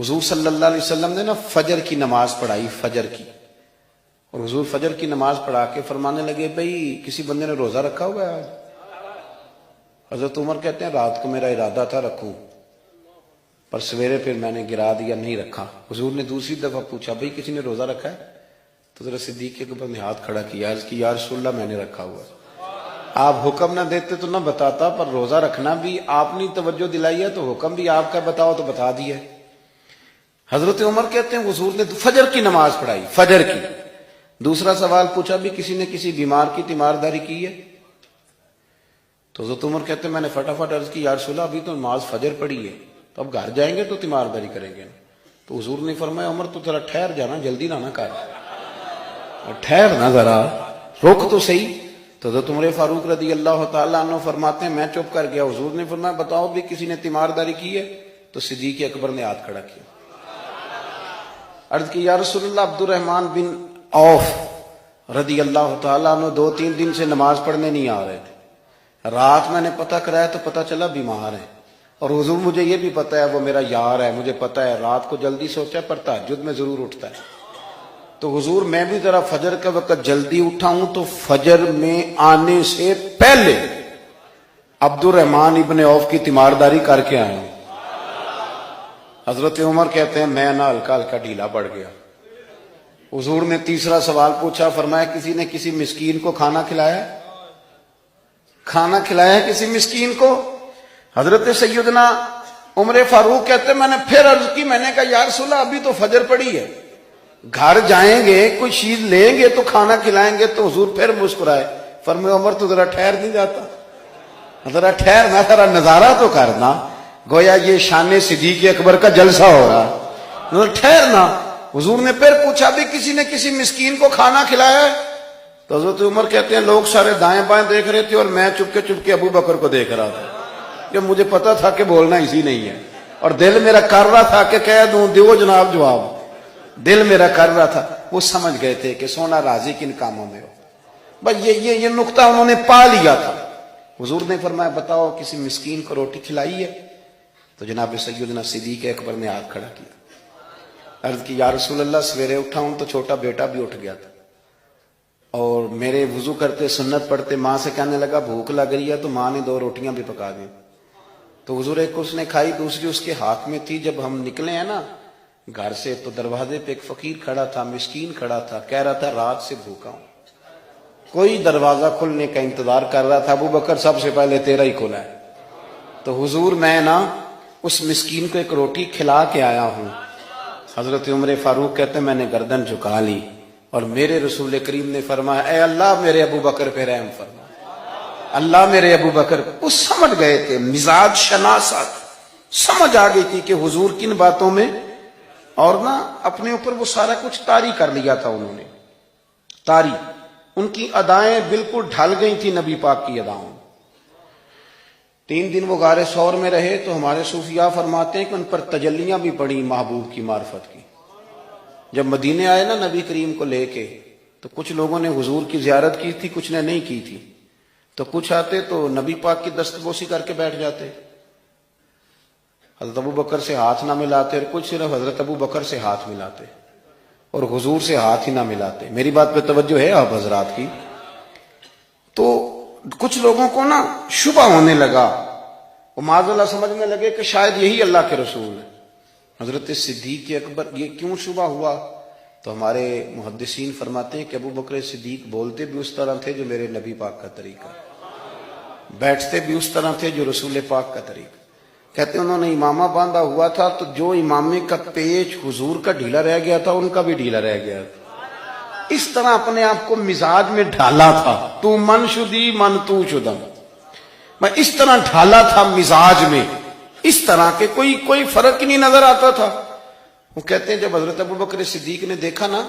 حضور صلی اللہ علیہ وسلم نے نا فجر کی نماز پڑھائی، فجر کی، اور حضور فجر کی نماز پڑھا کے فرمانے لگے بھئی کسی بندے نے روزہ رکھا ہوا ہے آج؟ حضرت عمر کہتے ہیں رات کو میرا ارادہ تھا رکھوں، پر سویرے پھر میں نے گرا دیا، نہیں رکھا۔ حضور نے دوسری دفعہ پوچھا بھئی کسی نے روزہ رکھا ہے؟ تو حضرت صدیق کے اوپر نے ہاتھ کھڑا کیا، عرض کی یا رسول اللہ میں نے رکھا ہوا ہے۔ آپ حکم نہ دیتے تو نہ بتاتا، پر روزہ رکھنا بھی آپ نے توجہ دلائی ہے تو حکم بھی آپ کا بتاؤ تو بتا دیا۔ حضرت عمر کہتے ہیں حضور نے فجر کی نماز پڑھائی، فجر کی۔ دوسرا سوال پوچھا بھی کسی نے کسی بیمار کی تیمارداری کی ہے؟ تو حضرت عمر کہتے ہیں میں نے فٹافٹ عرض کی یا رسول اللہ ابھی تو نماز فجر پڑھی ہے، تو اب گھر جائیں گے تو تیمارداری کریں گے۔ تو حضور نے فرمایا عمر تو ذرا ٹھہر جانا، جلدی نہ کر، ٹھہر نہ ذرا، روک تو صحیح۔ تو حضرت عمر فاروق رضی اللہ تعالیٰ عنہ فرماتے ہیں میں چپ کر گیا، حضور نے فرمایا بتاؤ بھی کسی نے تیمارداری کی ہے؟ تو صدیق اکبر نے ہاتھ کھڑا کیا، عرض کی یا رسول اللہ عبد الرحمن بن عوف رضی اللہ تعالیٰ عنہ 2-3 دن سے نماز پڑھنے نہیں آ رہے تھے، رات میں نے پتہ کرایا تو پتہ چلا بیمار ہیں، اور حضور مجھے یہ بھی پتہ ہے وہ میرا یار ہے، مجھے پتہ ہے رات کو جلدی سوچا ہے پر تہجد میں ضرور اٹھتا ہے، تو حضور میں بھی ذرا فجر کا وقت جلدی اٹھا ہوں تو فجر میں آنے سے پہلے عبد الرحمن ابن عوف کی تیمارداری کر کے آیا ہوں۔ حضرت عمر کہتے ہیں میں نہ ہلکا ہلکا ڈھیلا پڑ گیا۔ حضور نے تیسرا سوال پوچھا، فرمایا کسی نے کسی مسکین کو کھانا کھلایا؟ کھانا کھلایا ہے کسی مسکین کو؟ حضرت سیدنا عمر فاروق کہتے ہیں میں نے پھر عرض کی، میں نے کہا یا رسول اللہ ابھی تو فجر پڑی ہے، گھر جائیں گے کوئی چیز لیں گے تو کھانا کھلائیں گے۔ تو حضور پھر مسکرائے، فرمایا عمر تو ذرا ٹھہر نہیں جاتا، ذرا ٹھہرنا، ذرا نظارہ تو کرنا، گویا یہ شان صدیق اکبر کا جلسہ ہو رہا، ٹھہرنا۔ حضور نے پھر پوچھا بھی کسی نے کسی مسکین کو کھانا کھلایا ہے؟ تو حضرت عمر کہتے ہیں لوگ سارے دائیں بائیں دیکھ رہے تھے اور میں چپ کے ابو بکر کو دیکھ رہا تھا، کہ مجھے پتا تھا کہ بولنا اسی نہیں ہے، اور دل میرا کر رہا تھا کہ کہہ دوں دیو جناب جواب، دل میرا کر رہا تھا۔ وہ سمجھ گئے تھے کہ سونا راضی کن کاموں میں ہو، بس یہ نقطہ انہوں نے پا لیا تھا۔ حضور نے فرمایا بتاؤ کسی مسکین کو روٹی کھلائی ہے؟ تو جناب سیدنا صدیق اکبر نے ہاتھ کھڑا کیا، عرض کی یا رسول اللہ سویرے اٹھا ہوں تو چھوٹا بیٹا بھی اٹھ گیا تھا، اور میرے وضو کرتے سنت پڑھتے ماں سے کہنے لگا بھوک لگ رہی ہے، تو ماں نے 2 روٹیاں بھی پکا دی، تو حضور ایک اس نے کھائی دوسری اس کے ہاتھ میں تھی۔ جب ہم نکلے ہیں نا گھر سے تو دروازے پہ ایک فقیر کھڑا تھا، مسکین کھڑا تھا، کہہ رہا تھا رات سے بھوکا ہوں، کوئی دروازہ کھلنے کا انتظار کر رہا تھا، ابو بکر سب سے پہلے تیرا ہی کھلا ہے۔ تو حضور میں نا اس مسکین کو ایک روٹی کھلا کے آیا ہوں۔ حضرت عمر فاروق کہتے ہیں میں نے گردن جھکا لی، اور میرے رسول کریم نے فرمایا اے اللہ میرے ابو بکر پہ رحم فرما، اللہ میرے ابو بکر۔ وہ سمجھ گئے تھے، مزاج شناست سمجھ آ گئی تھی کہ حضور کن باتوں میں، اور نا اپنے اوپر وہ سارا کچھ طاری کر لیا تھا انہوں نے، طاری، ان کی ادائیں بالکل ڈھل گئی تھی نبی پاک کی اداؤں۔ 3 دن وہ غار ثور میں رہے تو ہمارے صوفیاء فرماتے ہیں کہ ان پر تجلیاں بھی پڑی محبوب کی معرفت کی۔ جب مدینے آئے نا نبی کریم کو لے کے، تو کچھ لوگوں نے حضور کی زیارت کی تھی، کچھ نے نہیں کی تھی، تو کچھ آتے تو نبی پاک کی دستبوسی کر کے بیٹھ جاتے، حضرت ابو بکر سے ہاتھ نہ ملاتے، اور کچھ صرف حضرت ابو بکر سے ہاتھ ملاتے اور حضور سے ہاتھ ہی نہ ملاتے۔ میری بات پہ توجہ ہے آپ حضرات کی؟ تو کچھ لوگوں کو نا شبہ ہونے لگا، وہ معاذ اللہ سمجھنے لگے کہ شاید یہی اللہ کے رسول ہے۔ حضرت صدیق اکبر، یہ کیوں شبہ ہوا؟ تو ہمارے محدثین فرماتے ہیں کہ ابو بکر صدیق بولتے بھی اس طرح تھے جو میرے نبی پاک کا طریقہ، بیٹھتے بھی اس طرح تھے جو رسول پاک کا طریقہ۔ کہتے ہیں انہوں نے امامہ باندھا ہوا تھا تو جو امامے کا پیچ حضور کا ڈھیلا رہ گیا تھا ان کا بھی ڈھیلا رہ گیا تھا، اس طرح اپنے آپ کو مزاج میں ڈھالا تھا، تو من شدی من تو شدم، میں اس طرح ڈھالا تھا مزاج میں، اس طرح کے کوئی فرق ہی نہیں نظر آتا تھا۔ وہ کہتے ہیں جب حضرت ابو بکر صدیق نے دیکھا نا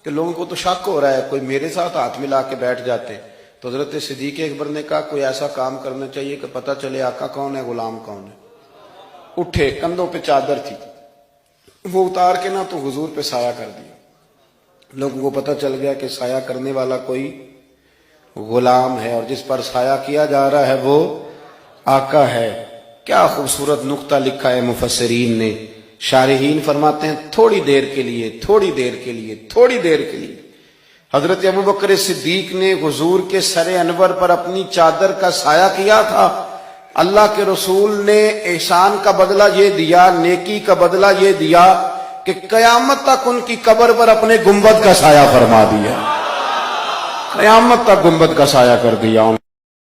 کہ لوگوں کو تو شک ہو رہا ہے، کوئی میرے ساتھ ہاتھ ملا کے بیٹھ جاتے، تو حضرت صدیق اکبر نے کہا کوئی ایسا کام کرنا چاہیے کہ پتہ چلے آقا کون ہے غلام کون ہے۔ اٹھے، کندھوں پہ چادر تھی، وہ اتار کے نا تو حضور پہ سایہ کر دیا، لوگوں کو پتہ چل گیا کہ سایہ کرنے والا کوئی غلام ہے، اور جس پر سایہ کیا جا رہا ہے وہ آقا ہے۔ کیا خوبصورت نقطہ لکھا ہے مفسرین نے شارحین فرماتے ہیں تھوڑی دیر کے لیے، تھوڑی دیر کے لیے، تھوڑی دیر کے لیے حضرت ابوبکر صدیق نے حضور کے سر انور پر اپنی چادر کا سایہ کیا تھا۔ اللہ کے رسول نے احسان کا بدلہ یہ دیا، نیکی کا بدلہ یہ دیا کہ قیامت تک ان کی قبر پر اپنے گنبد کا سایہ فرما دیا، قیامت تک گنبد کا سایہ کر دیا۔